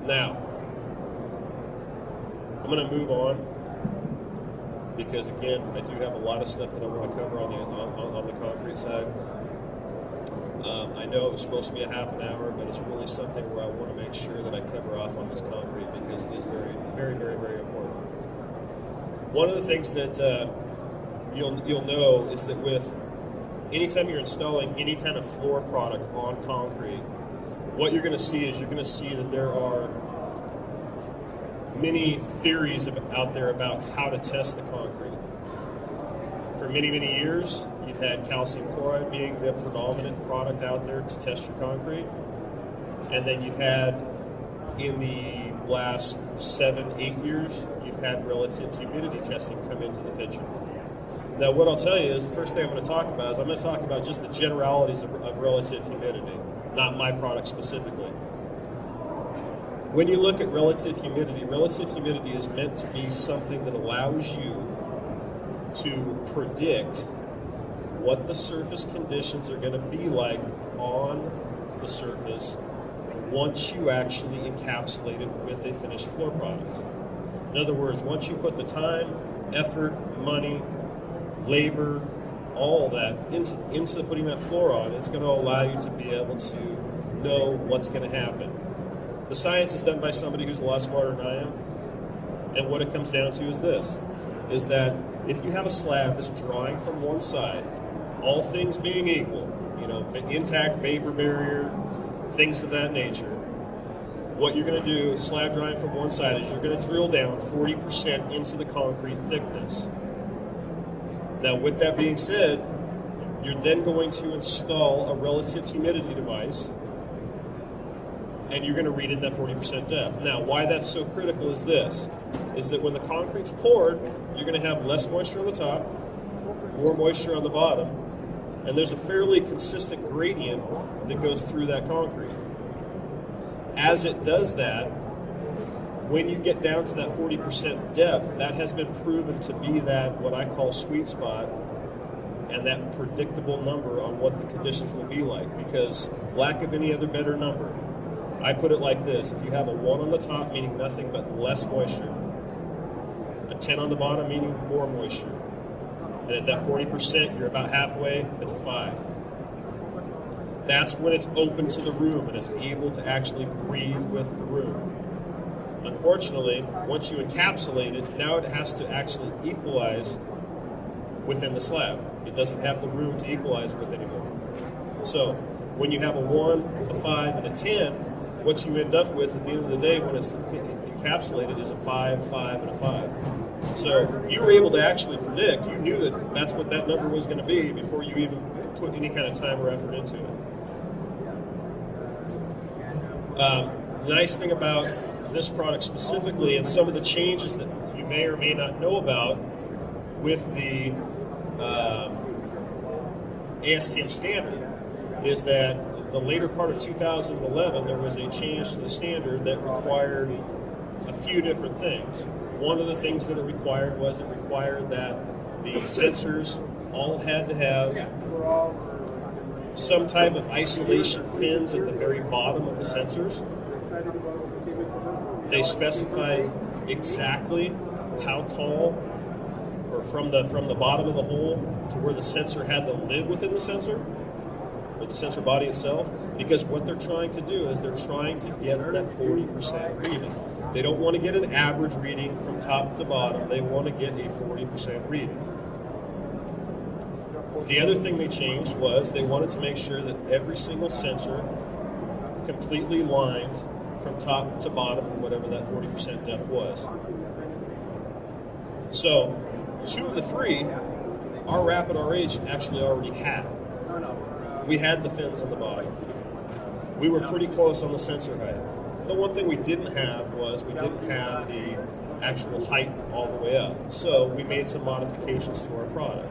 Now, I'm going to move on because, again, I do have a lot of stuff that I want to cover on the concrete side. I know it was supposed to be a half an hour, but it's really something where I want to make sure that I cover off on this concrete because it is very, very, very, very important. One of the things that you'll know is that with anytime you're installing any kind of floor product on concrete, what you're going to see is you're going to see that there are many theories out there about how to test the concrete. For many, many years, you've had calcium chloride being the predominant product out there to test your concrete. And then you've had, in the last 7-8 years, you've had relative humidity testing come into the picture. Now, what I'll tell you is, the first thing I'm going to talk about is I'm going to talk about just the generalities of relative humidity, not my product specifically. When you look at relative humidity is meant to be something that allows you to predict what the surface conditions are going to be like on the surface once you actually encapsulate it with a finished floor product. In other words, once you put the time, effort, money, labor, all that into putting that floor on, it's going to allow you to be able to know what's going to happen. The science is done by somebody who's a lot smarter than I am, and what it comes down to is this, is that if you have a slab that's drying from one side, all things being equal, intact vapor barrier, things of that nature, what you're going to do, slab drying from one side, is you're going to drill down 40% into the concrete thickness. Now, with that being said, you're then going to install a relative humidity device, and you're going to read it at 40% depth. Now, why that's so critical is this, is that when the concrete's poured, you're going to have less moisture on the top, more moisture on the bottom, and there's a fairly consistent gradient that goes through that concrete. As it does that, when you get down to that 40% depth, that has been proven to be that what I call sweet spot and that predictable number on what the conditions will be like, because lack of any other better number, I put it like this: if you have a 1 on the top, meaning nothing but less moisture, a 10 on the bottom, meaning more moisture, and at that 40%, you're about halfway, it's a 5. That's when it's open to the room and is able to actually breathe with the room. Unfortunately, once you encapsulate it, now it has to actually equalize within the slab. It doesn't have the room to equalize with anymore. So when you have a 1, a 5, and a 10, what you end up with at the end of the day when it's encapsulated is a 5, 5, and a 5. So you were able to actually predict, you knew that that's what that number was going to be before you even put any kind of time or effort into it. Nice thing about this product specifically, and some of the changes that you may or may not know about with the ASTM standard, is that the later part of 2011 there was a change to the standard that required a few different things. One of the things that it required that the sensors all had to have some type of isolation fins at the very bottom of the sensors. They specified exactly how tall, or from the bottom of the hole to where the sensor had to live within the sensor, or the sensor body itself, because what they're trying to do is they're trying to get that 40% reading. They don't want to get an average reading from top to bottom. They want to get a 40% reading. The other thing they changed was they wanted to make sure that every single sensor completely lined from top to bottom, or whatever that 40% depth was. So 2 of the 3, our Rapid RH actually already had. We had the fins on the bottom. We were pretty close on the sensor height. The one thing we didn't have was we didn't have the actual height all the way up. So we made some modifications to our product.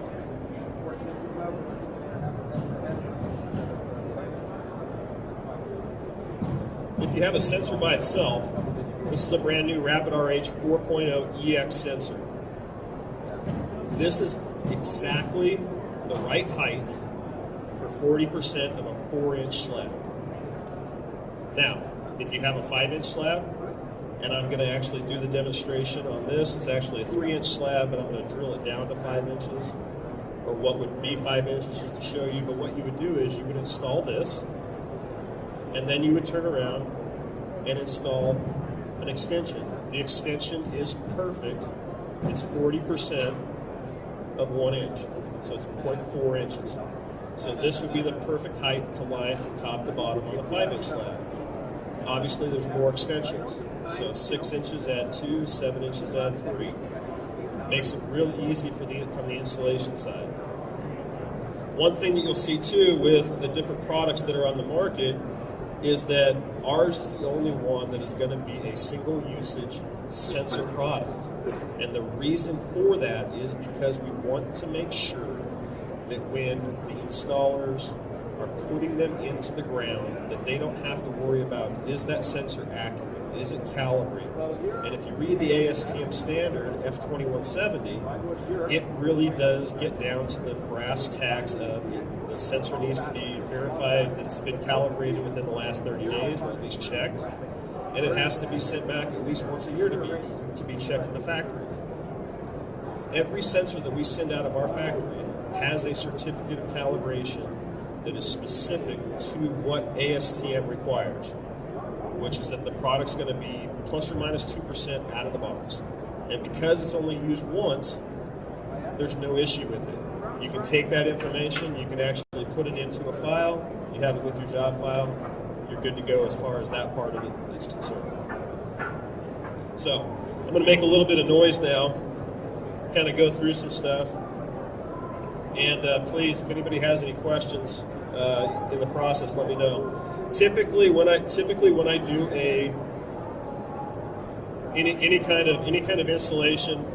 If you have a sensor by itself, this is a brand new Rapid RH 4.0 EX sensor. This is exactly the right height for 40% of a 4-inch slab. Now, if you have a 5-inch slab, and I'm going to actually do the demonstration on this. It's actually a 3-inch slab, but I'm going to drill it down to 5 inches, or what would be 5 inches, just to show you. But what you would do is you would install this, and then you would turn around and install an extension. The extension is perfect. It's 40% of 1 inch, so it's 0.4 inches. So this would be the perfect height to line from top to bottom on a 5-inch slab. Obviously, there's more extensions. So 6 inches add 2, 7 inches add 3. Makes it real easy from the installation side. One thing that you'll see too with the different products that are on the market is that ours is the only one that is going to be a single usage sensor product. And the reason for that is because we want to make sure that when the installers are putting them into the ground, that they don't have to worry about, is that sensor accurate? Is it calibrated? And if you read the ASTM standard F2170, it really does get down to the brass tacks of the sensor needs to be verified that it's been calibrated within the last 30 days, or at least checked, and it has to be sent back at least once a year to be checked in the factory. Every sensor that we send out of our factory has a certificate of calibration that is specific to what ASTM requires, which is that the product's going to be plus or minus 2% out of the box. And because it's only used once, there's no issue with it. You can take that information, you can actually put it into a file, you have it with your job file, you're good to go as far as that part of it is concerned. So, I'm going to make a little bit of noise now, kind of go through some stuff. And please, if anybody has any questions in the process, let me know. Typically, when I do any kind of installation,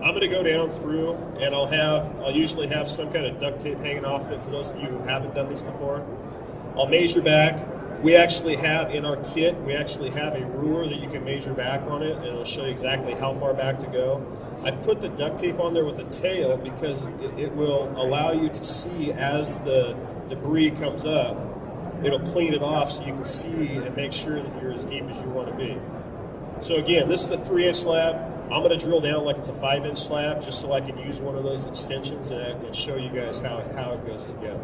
I'm going to go down through, and I'll usually have some kind of duct tape hanging off it. For those of you who haven't done this before, I'll measure back. We actually have in our kit, we actually have a ruler that you can measure back on it, and it'll show you exactly how far back to go. I put the duct tape on there with a tail because it will allow you to see as the debris comes up. It'll clean it off so you can see and make sure that you're as deep as you want to be. So again, this is a 3-inch slab. I'm going to drill down like it's a 5-inch slab just so I can use one of those extensions and show you guys how it goes together.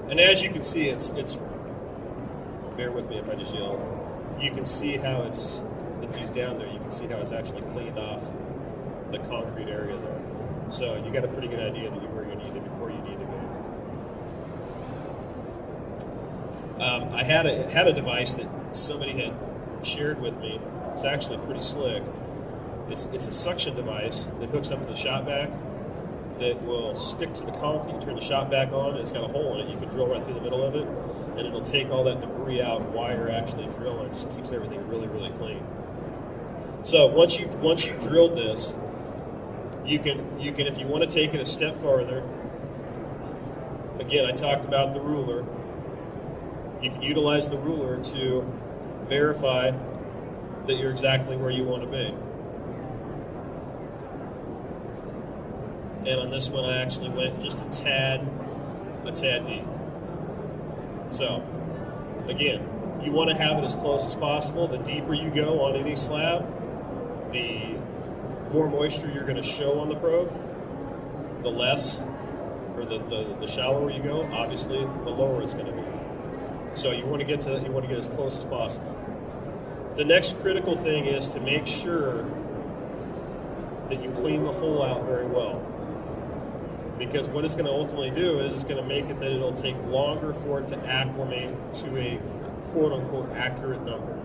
And as you can see, it's bear with me if I just yell. You can see how it's, if he's down there, you can see how it's actually cleaned off the concrete area there. So you got a pretty good idea that where you need to be. I had a device that somebody had shared with me. It's actually pretty slick. It's a suction device that hooks up to the shop vac that will stick to the concrete. You turn the shop vac on, and it's got a hole in it. You can drill right through the middle of it, and it'll take all that debris out while you're actually drilling. It just keeps everything really, really clean. So once you've drilled this, you can if you want to take it a step farther. Again, I talked about the ruler. You can utilize the ruler to verify that you're exactly where you want to be. And on this one, I actually went just a tad deep. So, again, you want to have it as close as possible. The deeper you go on any slab, the more moisture you're going to show on the probe. The less, or the shallower you go, obviously, the lower it's going to be. So you want to get as close as possible. The next critical thing is to make sure that you clean the hole out very well. Because what it's going to ultimately do is it's going to make it that it'll take longer for it to acclimate to a quote-unquote accurate number.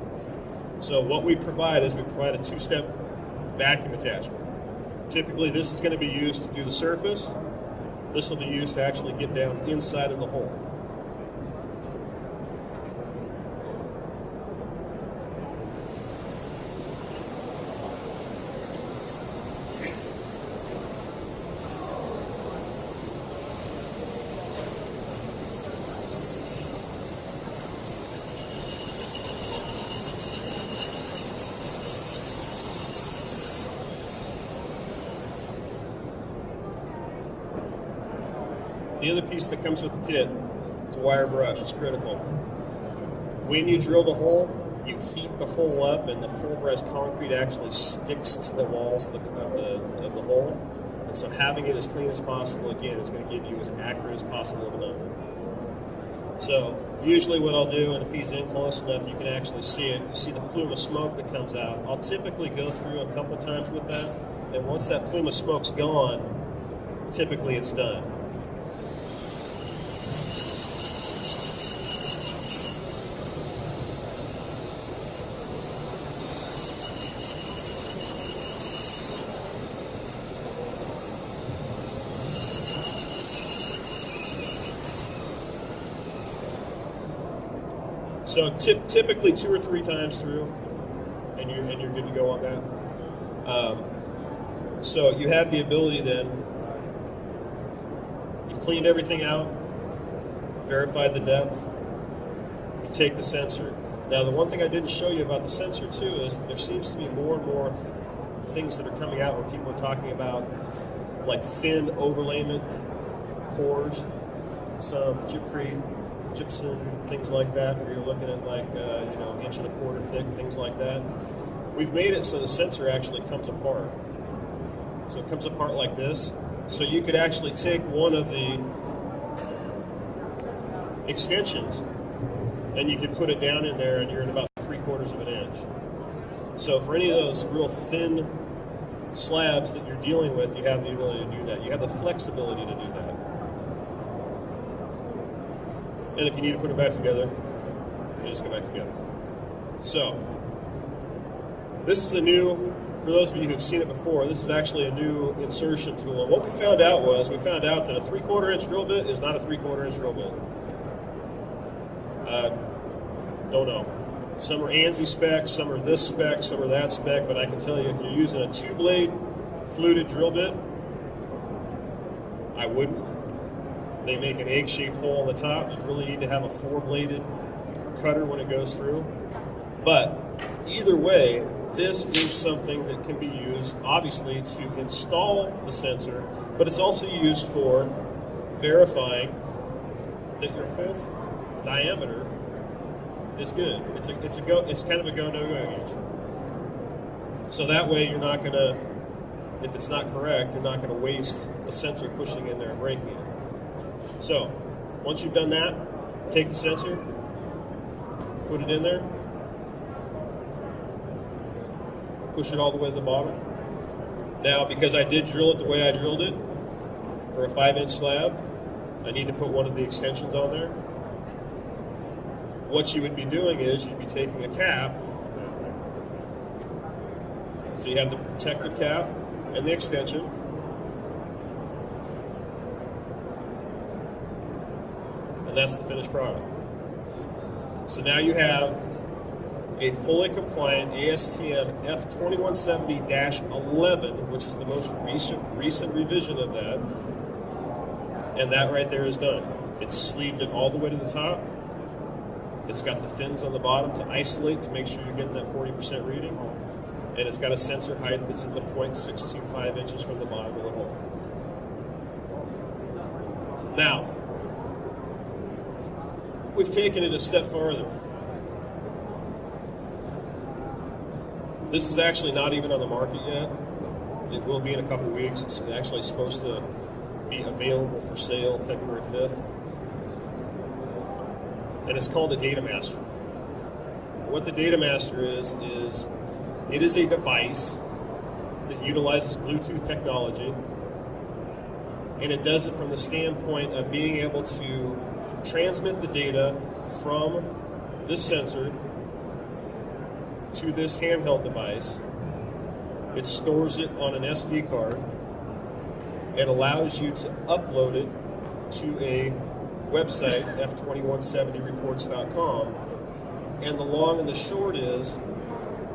So what we provide is we provide a 2-step vacuum attachment. Typically this is going to be used to do the surface. This will be used to actually get down inside of the hole. The other piece that comes with the kit is a wire brush. It's critical. When you drill the hole, you heat the hole up, and the pulverized concrete actually sticks to the walls of the hole. And so having it as clean as possible, again, is going to give you as accurate as possible of a number. So usually what I'll do, and if he's in close enough, you can actually see it. You see the plume of smoke that comes out. I'll typically go through a couple times with that, and once that plume of smoke's gone, typically it's done. So typically 2 or 3 times through, and you're good to go on that. So you have the ability then, you've cleaned everything out, verified the depth, you take the sensor. Now the one thing I didn't show you about the sensor too is there seems to be more and more things that are coming out where people are talking about like thin overlayment cores, some gypcrete, gypsum, things like that, where you're looking at like, 1.25 inches thick, things like that. We've made it so the sensor actually comes apart. So it comes apart like this. So you could actually take one of the extensions and you could put it down in there and you're at about 3/4 of an inch. So for any of those real thin slabs that you're dealing with, you have the ability to do that. You have the flexibility to do that. And if you need to put it back together, you just go back together. So, this is a new, for those of you who've seen it before, this is actually a new insertion tool. And what we found out that a 3/4 inch drill bit is not a 3/4 inch drill bit. Don't know. Some are ANSI spec, some are this spec, some are that spec, but I can tell you if you're using a 2-blade fluted drill bit, I wouldn't. They make an egg-shaped hole on the top. You really need to have a 4-bladed cutter when it goes through. But either way, this is something that can be used, obviously, to install the sensor, but it's also used for verifying that your hole diameter is good. It's kind of a go-no-go gauge. So that way you're not going to, if it's not correct, you're not going to waste a sensor pushing in there and breaking it. So, once you've done that, take the sensor, put it in there, push it all the way to the bottom. Now, because I did drill it the way I drilled it, for a 5-inch slab, I need to put one of the extensions on there. What you would be doing is you'd be taking a cap, so you have the protective cap and the extension, and that's the finished product. So now you have a fully compliant ASTM F2170-11, which is the most recent revision of that, and that right there is done. It's sleeved it all the way to the top. It's got the fins on the bottom to isolate to make sure you're getting that 40% reading, and it's got a sensor height that's at the 0.625 inches from the bottom of the hole. Now, we've taken it a step further. This is actually not even on the market yet. It will be in a couple weeks. It's actually supposed to be available for sale February 5th. And it's called the Data Master. What the Data Master is it is a device that utilizes Bluetooth technology, and it does it from the standpoint of being able to transmit the data from this sensor to this handheld device. It stores it on an SD card and allows you to upload it to a website, F2170reports.com, and the long and the short is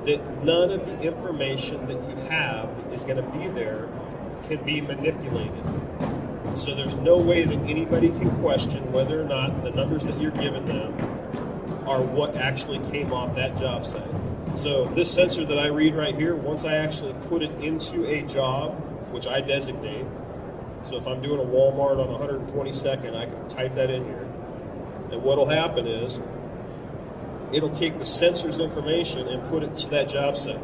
that none of the information that you have that is going to be there can be manipulated. So there's no way that anybody can question whether or not the numbers that you're giving them are what actually came off that job site. So this sensor that I read right here, once I actually put it into a job, which I designate, So if I'm doing a Walmart on 122nd, I can type that in here. And what'll happen is, it'll take the sensor's information and put it to that job site.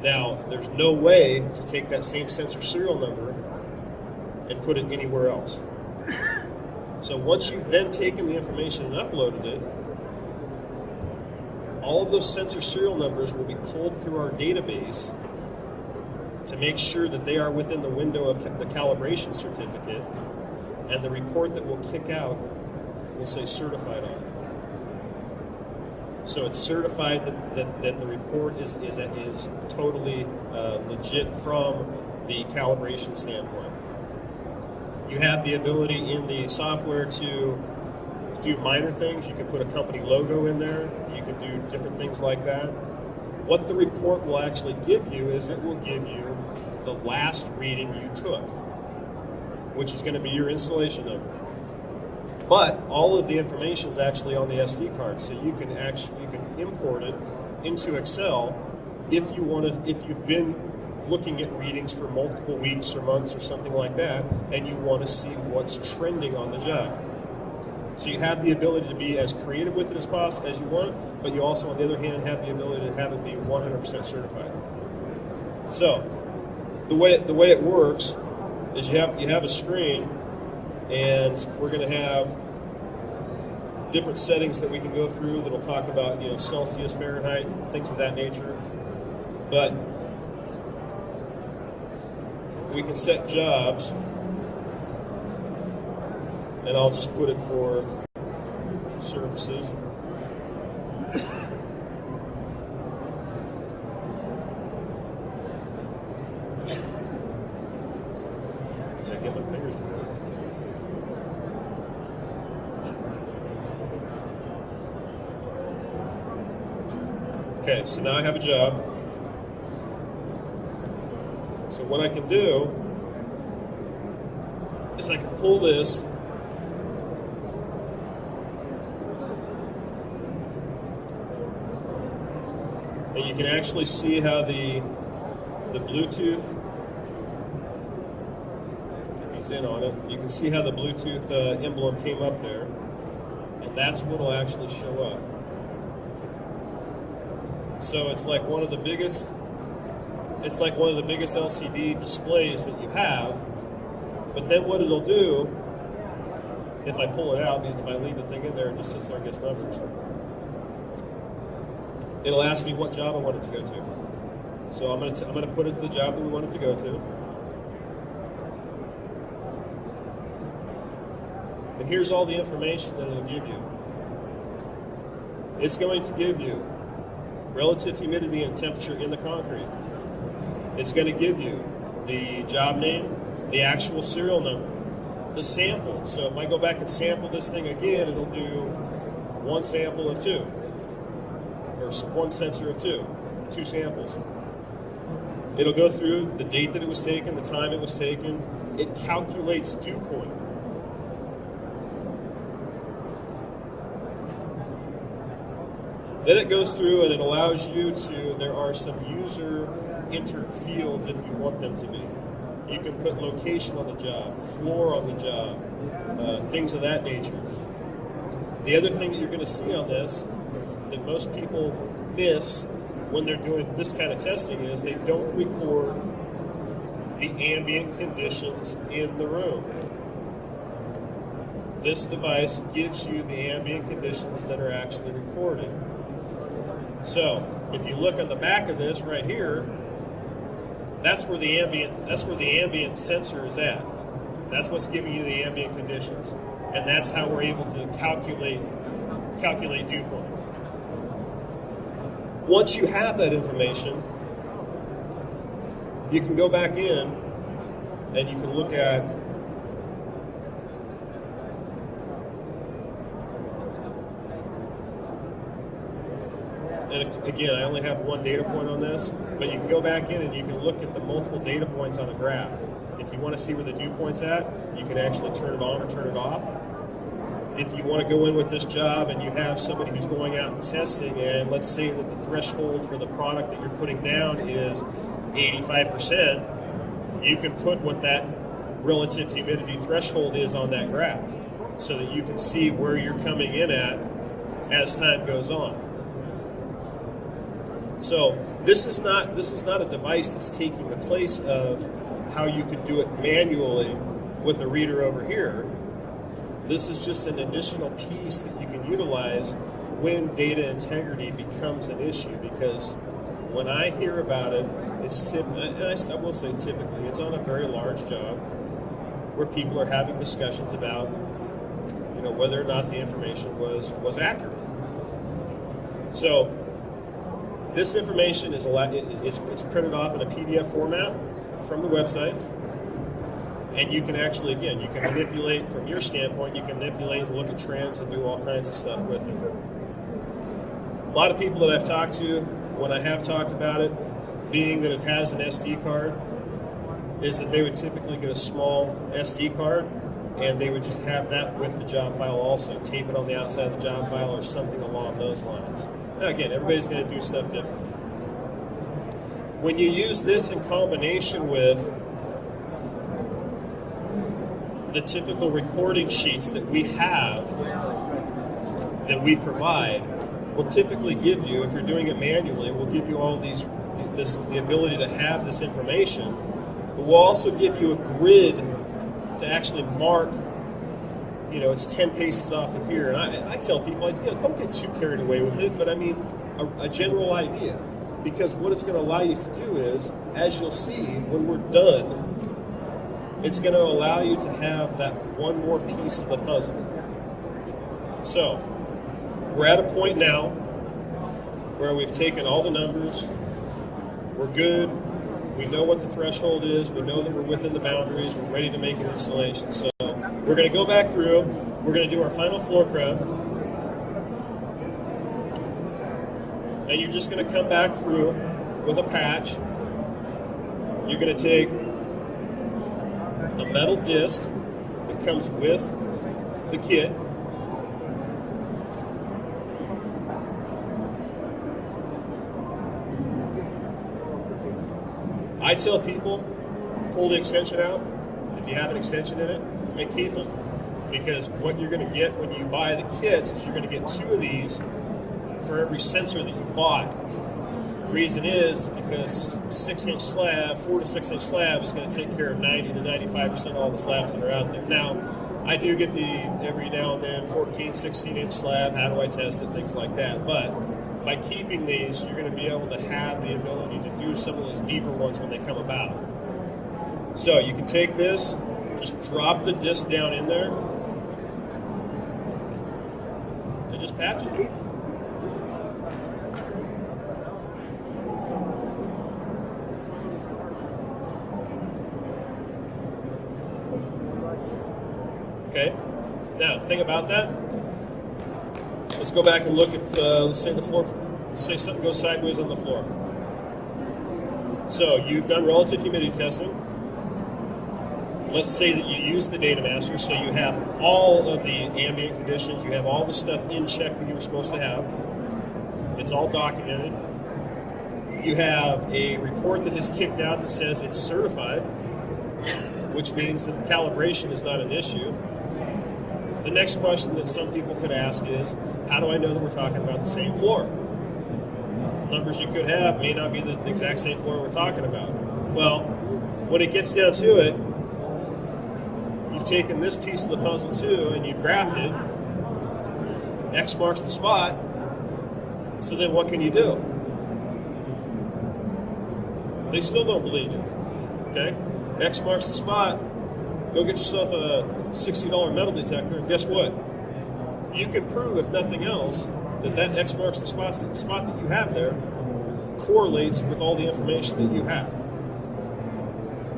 Now, there's no way to take that same sensor serial number and put it anywhere else. So once you've then taken the information and uploaded it, all of those sensor serial numbers will be pulled through our database to make sure that they are within the window of the calibration certificate, and the report that will kick out will say certified on it. So it's certified that the report is totally legit from the calibration standpoint. You have the ability in the software to do minor things. You can put a company logo in there. You can do different things like that. What the report will actually give you is it will give you the last reading you took, which is going to be your installation number. But all of the information is actually on the SD card, so you can import it into Excel if you've been looking at readings for multiple weeks or months or something like that, and you want to see what's trending on the job. So you have the ability to be as creative with it as possible as you want, but you also, on the other hand, have the ability to have it be 100% certified. So the way it works is you have a screen, and we're going to have different settings that we can go through that'll talk about, Celsius, Fahrenheit, things of that nature. But we can set jobs, and I'll just put it for surfaces. Get my fingers together. Okay, so now I have a job. So what I can do is I can pull this and you can actually see how the Bluetooth, if he's in on it, you can see how the Bluetooth emblem came up there, and that's what will actually show up. So it's like one of the biggest LCD displays that you have. But then what it'll do, if I pull it out, because if I leave the thing in there, it just sits there and gets numbers. It'll ask me what job I want it to go to. So I'm going to put it to the job that we want it to go to. And here's all the information that it'll give you. It's going to give you relative humidity and temperature in the concrete. It's going to give you the job name, the actual serial number, the sample. So if I go back and sample this thing again, it'll do one sample of two, or one sensor of two samples. It'll go through the date that it was taken, the time it was taken. It calculates dew point. Then it goes through and it allows you to, there are some user entered fields if you want them to be. You can put location on the job, floor on the job, things of that nature. The other thing that you're going to see on this that most people miss when they're doing this kind of testing is they don't record the ambient conditions in the room. This device gives you the ambient conditions that are actually recorded. So if you look on the back of this right here, that's where the ambient sensor is at. That's what's giving you the ambient conditions, and that's how we're able to calculate dew point. Once you have that information, you can go back in and you can look at and again, I only have one data point on this, but you can go back in and you can look at the multiple data points on a graph. If you want to see where the dew point's at, you can actually turn it on or turn it off. If you want to go in with this job and you have somebody who's going out and testing, and let's say that the threshold for the product that you're putting down is 85%, you can put what that relative humidity threshold is on that graph, so that you can see where you're coming in at as time goes on. So this is not a device that's taking the place of how you could do it manually with a reader over here. This is just an additional piece that you can utilize when data integrity becomes an issue, because when I hear about it, I will say typically, it's on a very large job where people are having discussions about, whether or not the information was accurate. So this information is it's printed off in a PDF format from the website, and you can actually, again, you can manipulate from your standpoint. You can manipulate and look at trends and do all kinds of stuff with it. A lot of people that I've talked to, when I have talked about it, being that it has an SD card, is that they would typically get a small SD card, and they would just have that with the job file also, tape it on the outside of the job file or something along those lines. Now again, everybody's going to do stuff different. When you use this in combination with the typical recording sheets that we have, that we provide, will typically give you, if you're doing it manually, we'll give you all the ability to have this information, but we'll also give you a grid to actually mark, it's 10 paces off of here. And I tell people, don't get too carried away with it, but I mean a general idea, because what it's going to allow you to do is, as you'll see when we're done, it's going to allow you to have that one more piece of the puzzle. So we're at a point now where we've taken all the numbers, we're good, we know what the threshold is, we know that we're within the boundaries, we're ready to make an installation. So we're going to go back through, we're going to do our final floor prep, and you're just going to come back through with a patch. You're going to take a metal disc that comes with the kit. I tell people, pull the extension out. If you have an extension in it, and keep them, because what you're going to get when you buy the kits is you're going to get 2 of these for every sensor that you buy. The reason is because 6-inch slab, 4 to 6-inch slab is going to take care of 90 to 95% of all the slabs that are out there. Now, I do get every now and then 14, 16-inch slab. How do I test it? Things like that. But by keeping these, you're going to be able to have the ability to do some of those deeper ones when they come about. So you can take this, just drop the disc down in there, and just patch it. Okay. Now, the thing about that, let's go back and look at, let's say something goes sideways on the floor. So you've done relative humidity testing. Let's say that you use the data master, so you have all of the ambient conditions, you have all the stuff in check that you were supposed to have. It's all documented. You have a report that has kicked out that says it's certified, which means that the calibration is not an issue. The next question that some people could ask is, how do I know that we're talking about the same floor? Numbers you could have may not be the exact same floor we're talking about. Well, when it gets down to it, you've taken this piece of the puzzle too, and you've graphed it. X marks the spot. So then what can you do? They still don't believe it. Okay? X marks the spot. Go get yourself a $60 metal detector, and guess what? You can prove, if nothing else, that X marks the spot that you have there correlates with all the information that you have.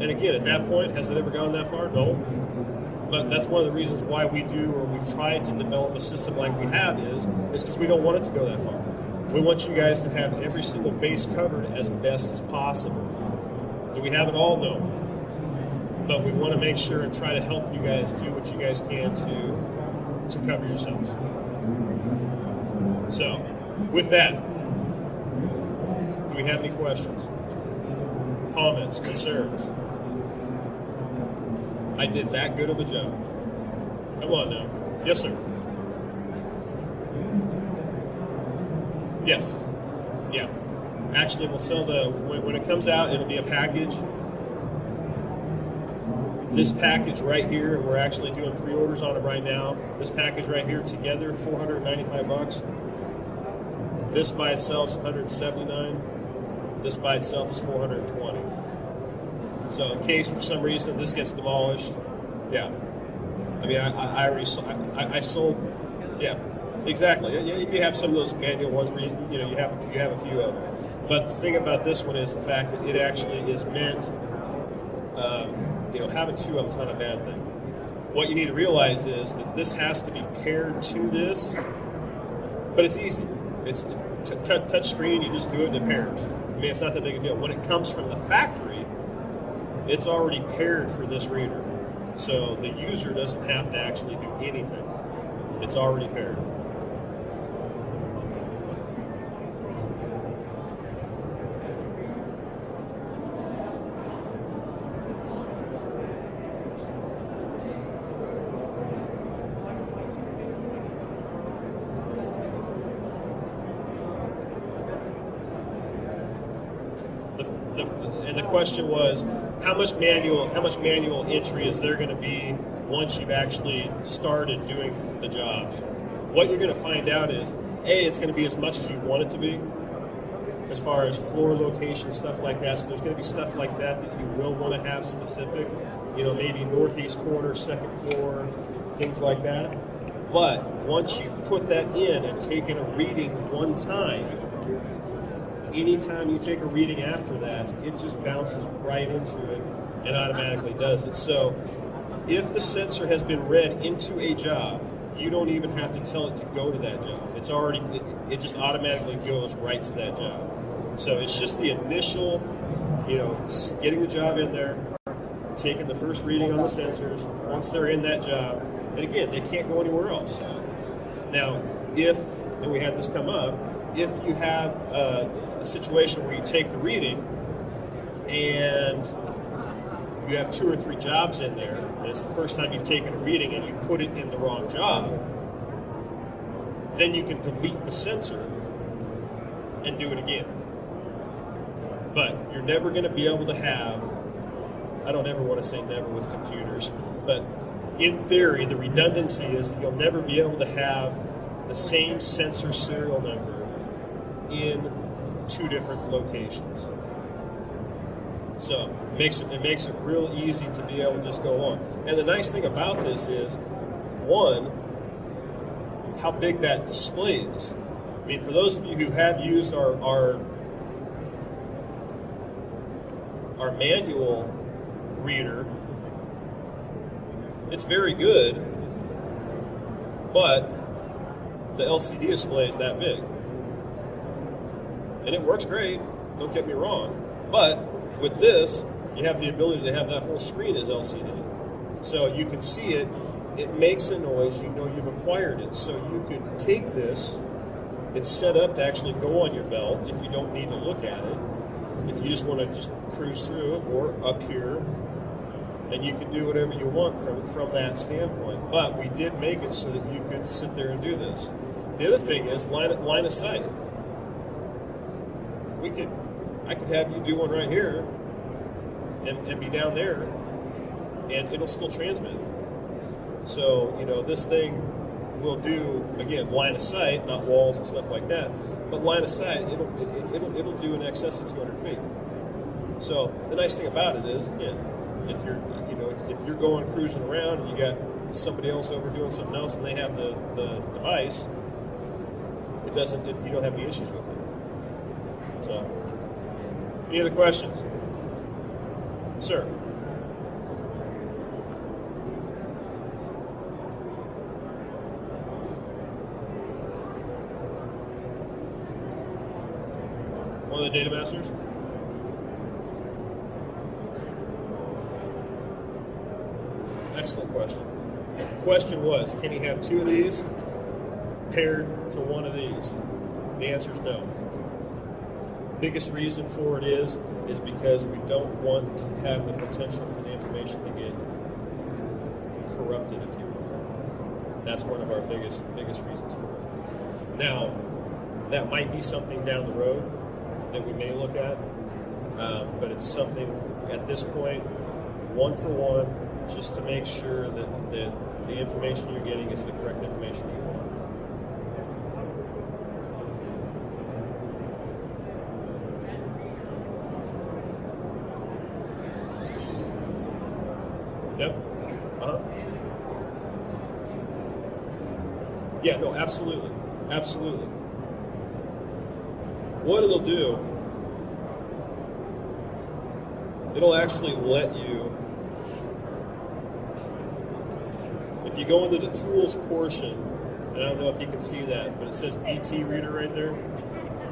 And again, at that point, has it ever gone that far? No. But that's one of the reasons why we do, or we've tried to develop a system like we have is because we don't want it to go that far. We want you guys to have every single base covered as best as possible. Do we have it all? No. But we want to make sure and try to help you guys do what you guys can to cover yourselves. So, with that, do we have any questions, comments, concerns? I did that good of a job. Come on now. Yes, sir. Yes. Yeah. Actually, we'll sell when it comes out, it'll be a package. This package right here, and we're actually doing pre-orders on it right now. This package right here together, $495. This by itself is $179. This by itself is $420. So in case for some reason this gets demolished, yeah. I mean, I already sold, yeah, exactly. You have some of those manual ones where you have a few of them. But the thing about this one is the fact that it actually is meant. Having two of them is not a bad thing. What you need to realize is that this has to be paired to this, but it's easy. It's touch screen. You just do it and it pairs. I mean, it's not that big a deal. When it comes from the factory, it's already paired for this reader. So the user doesn't have to actually do anything. It's already paired. And the question was, how much manual entry is there going to be once you've actually started doing the jobs? What you're going to find out is, A, it's going to be as much as you want it to be, as far as floor location, stuff like that. So there's going to be stuff like that you will want to have specific, maybe northeast corner, second floor, things like that. But once you've put that in and taken a reading one time, anytime you take a reading after that, it just bounces right into it and automatically does it. So if the sensor has been read into a job, you don't even have to tell it to go to that job. It's already, it just automatically goes right to that job. So it's just the initial, getting the job in there, taking the first reading on the sensors. Once they're in that job, and again, they can't go anywhere else. Now, and we had this come up, if you have a situation where you take the reading and you have 2 or 3 jobs in there, and it's the first time you've taken a reading and you put it in the wrong job, then you can delete the sensor and do it again. But you're never going to be able to have, I don't ever want to say never with computers, but in theory, the redundancy is that you'll never be able to have the same sensor serial number in 2 different locations. So it makes it real easy to be able to just go on. And the nice thing about this is, one, how big that display is. I mean, for those of you who have used our manual reader, it's very good, but the LCD display is that big. And it works great, don't get me wrong, but with this, you have the ability to have that whole screen as LCD. So you can see it, it makes a noise, you know you've acquired it. So you could take this, it's set up to actually go on your belt if you don't need to look at it. If you just want to just cruise through it, or up here, and you can do whatever you want from that standpoint. But we did make it so that you could sit there and do this. The other thing is line of sight. I could have you do one right here and be down there, and it'll still transmit. So, this thing will do, again, line of sight, not walls and stuff like that, but line of sight, it'll do in excess of 200 feet. So the nice thing about it is, again, if you're going cruising around and you got somebody else over doing something else and they have the device, you don't have any issues with it. So, any other questions? Sir? One of the data masters? Excellent question. The question was, can he have 2 of these paired to 1 of these? The answer is no. Biggest reason for it is because we don't want to have the potential for the information to get corrupted, if you will. That's one of our biggest reasons for it. Now, that might be something down the road that we may look at, but it's something at this point, one for one, just to make sure that the information you're getting is the correct information you want. Yep. Yeah, no, absolutely. Absolutely. What it'll do, it'll actually let you, if you go into the tools portion, and I don't know if you can see that, but it says BT reader right there.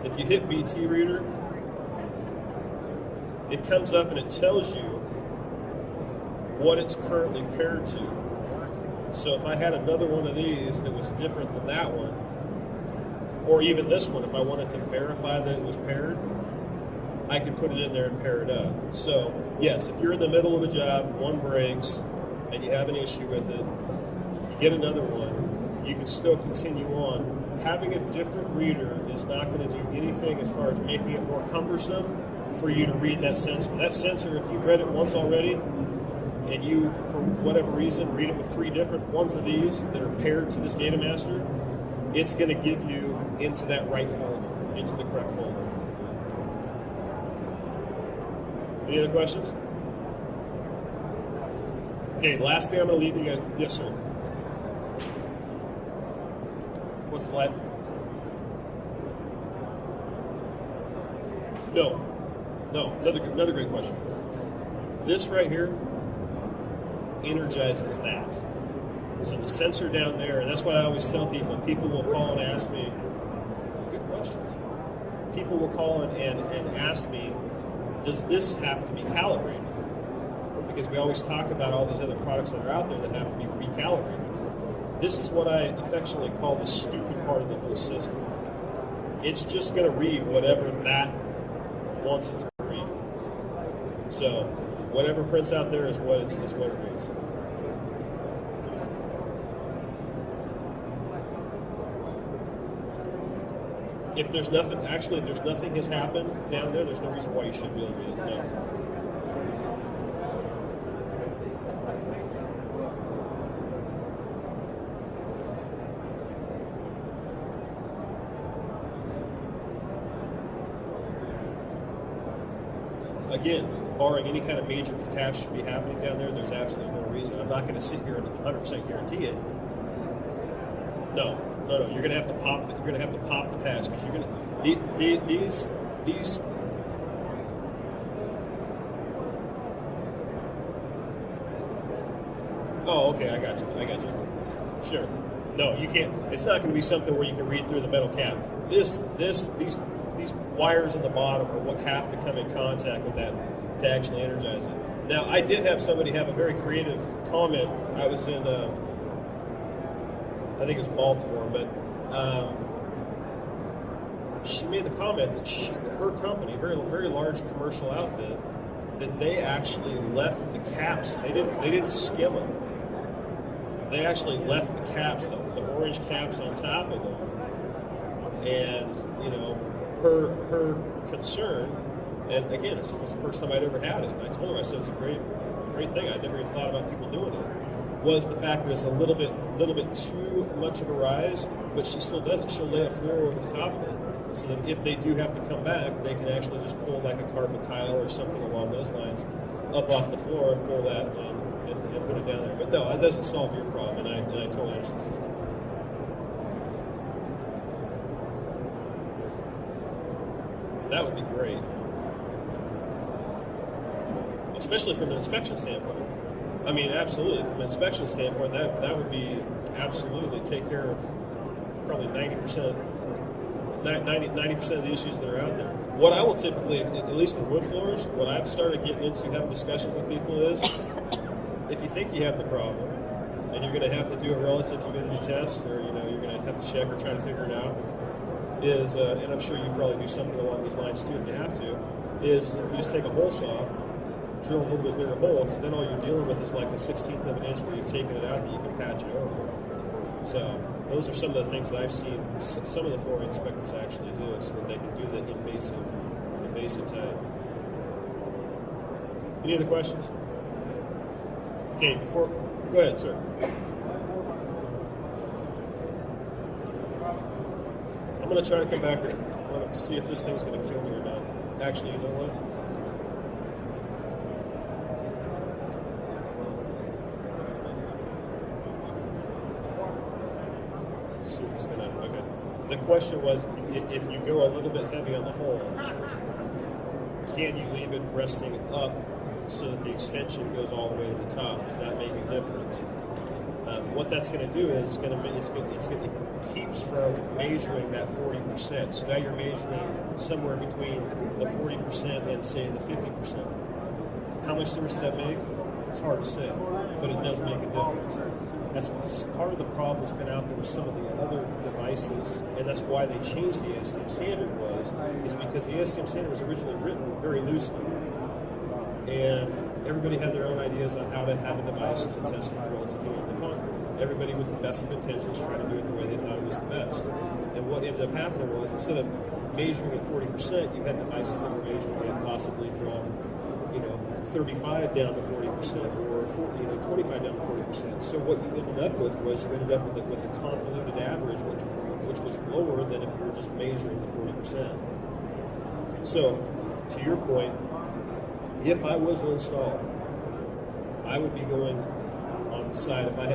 If you hit BT reader, it comes up and it tells you what it's currently paired to. So if I had another one of these that was different than that one, or even this one, if I wanted to verify that it was paired, I could put it in there and pair it up. So yes, if you're in the middle of a job, one breaks, and you have an issue with it, you get another one, you can still continue on. Having a different reader is not going to do anything as far as making it more cumbersome for you to read that sensor. That sensor, if you've read it once already, and you, for whatever reason, read it with 3 different ones of these that are paired to this data master, it's going to give you into that right folder, into the correct folder. Any other questions? Okay, last thing I'm going to leave you guys. Yes, sir. What's the last? No. Another great question. This right here energizes that. So the sensor down there, and that's what I always tell people. People will call and ask me, good questions. People will call and ask me, does this have to be calibrated? Because we always talk about all these other products that are out there that have to be recalibrated. This is what I affectionately call the stupid part of the whole system. It's just going to read whatever that wants it to read. So whatever prints out there is what it reads. If there's nothing, actually, if there's nothing has happened down there, there's no reason why you shouldn't be able to read it. No. Again, barring any kind of major catastrophe happening down there, there's absolutely no reason. I'm not going to sit here and 100% guarantee it. No. You're going to have to pop. You're going to have to pop the patch because you're going to these. Oh, okay. I got you. Sure. No, you can't. It's not going to be something where you can read through the metal cap. These wires in the bottom are what have to come in contact with that to actually energize it. Now, I did have somebody have a very creative comment. I was in, I think it was Baltimore, but she made the comment that her company, very very large commercial outfit, that they actually left the caps. They didn't skim them. They actually left the caps, the orange caps on top of them, and her concern, and again, it's almost the first time I'd ever had it. And I told her, I said, it's a great thing. I'd never even thought about people doing it. Was the fact that it's a little bit too much of a rise, but she still does it. She'll lay a floor over the top of it, so that if they do have to come back, they can actually just pull like a carpet tile or something along those lines up off the floor and pull that and put it down there. But no, that doesn't solve your problem, and I totally understand. That would be great, especially from an inspection standpoint. I mean, absolutely, from an inspection standpoint, that would be absolutely take care of probably 90% of the issues that are out there. What I will typically, at least with wood floors, what I've started getting into having discussions with people is, if you think you have the problem, and you're going to have to do a relative humidity test, or you're going to have to check or try to figure it out, is, and I'm sure you probably do something along these lines too if you have to, is if you just take a hole saw drill a little bit bigger hole, because then all you're dealing with is like a 16th of an inch where you've taken it out that you can patch it over. So those are some of the things that I've seen some of the flooring inspectors actually do, so that they can do the invasive type. Any other questions? Okay, go ahead, sir. I'm going to try to come back here. I want to see if this thing's going to kill me or not. Actually, you know what? Let's see what's going to happen. Okay. The question was, if you go a little bit heavy on the hole, can you leave it resting up so that the extension goes all the way to the top? Does that make a difference? What that's going to do is it keeps from measuring that 40%. So now you're measuring somewhere between the 40% and say the 50%. How much difference does that make? It's hard to say, but it does make a difference. That's part of the problem that's been out there with some of the other devices, and that's why they changed the ASTM standard is because the ASTM standard was originally written very loosely, and everybody had their own ideas on how to have a device to test for relative humidity in the concrete. Everybody with the best of intentions trying to do it the way they thought it was the best. And what ended up happening was, instead of measuring at 40%, you had devices that were measuring it possibly from 35 down to 40%, or 25 down to 40%. So what you ended up with was you ended up with a convoluted average, which was lower than if you were just measuring the 40%. So, to your point, if I was to install it, I would be going on the side if I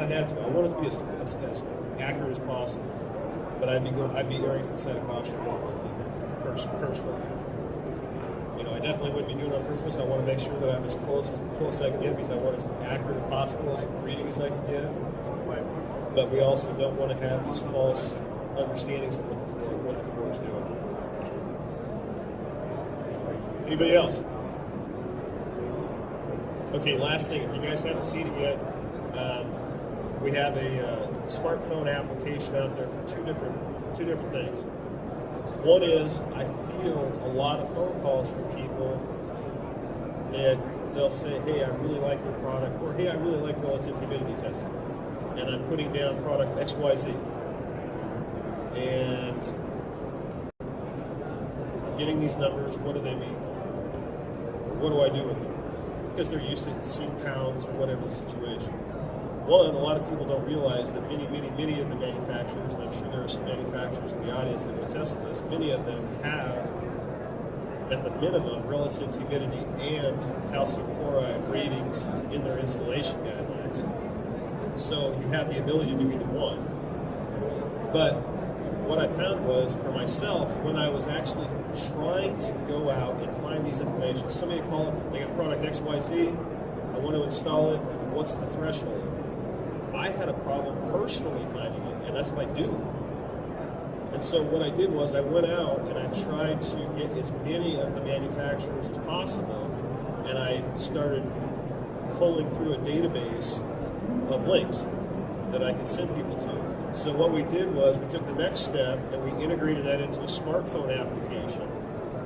had to. I want it to be as accurate as possible, but I'd be erring to the side of caution personally. I definitely wouldn't be doing it on purpose. I want to make sure that I'm as close as I can get, because I want as accurate as possible as reading as I can get. But we also don't want to have these false understandings of what the floor is doing. Anybody else? Okay, last thing. If you guys haven't seen it yet, we have a smartphone application out there for two different things. One is, I feel a lot of phone calls from people that they'll say, hey, I really like your product, or hey, I really like relative humidity testing, and I'm putting down product XYZ. And getting these numbers, what do they mean? What do I do with them? Because they're used to seeing pounds or whatever the situation. One, a lot of people don't realize that many of the manufacturers, and I'm sure there are some manufacturers in the audience that will attest to this, many of them have, at the minimum, relative humidity and calcium chloride ratings in their installation guidelines. So you have the ability to do either one. But what I found was, for myself, when I was actually trying to go out and find these information, somebody called it, they got product XYZ, I want to install it, what's the threshold? I had a problem personally finding it, and that's what I do. And so what I did was I went out and I tried to get as many of the manufacturers as possible, and I started culling through a database of links that I could send people to. So what we did was we took the next step and we integrated that into a smartphone application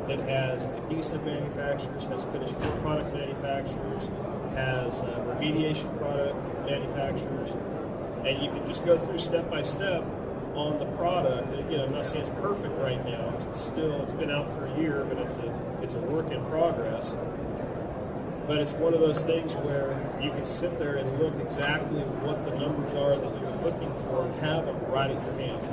that has adhesive manufacturers, has finished floor product manufacturers, has remediation product manufacturers, and you can just go through step by step on the product. And again, I'm not saying it's perfect right now. It's been out for a year, but it's a work in progress. But it's one of those things where you can sit there and look exactly what the numbers are that you're looking for and have them right at your hand.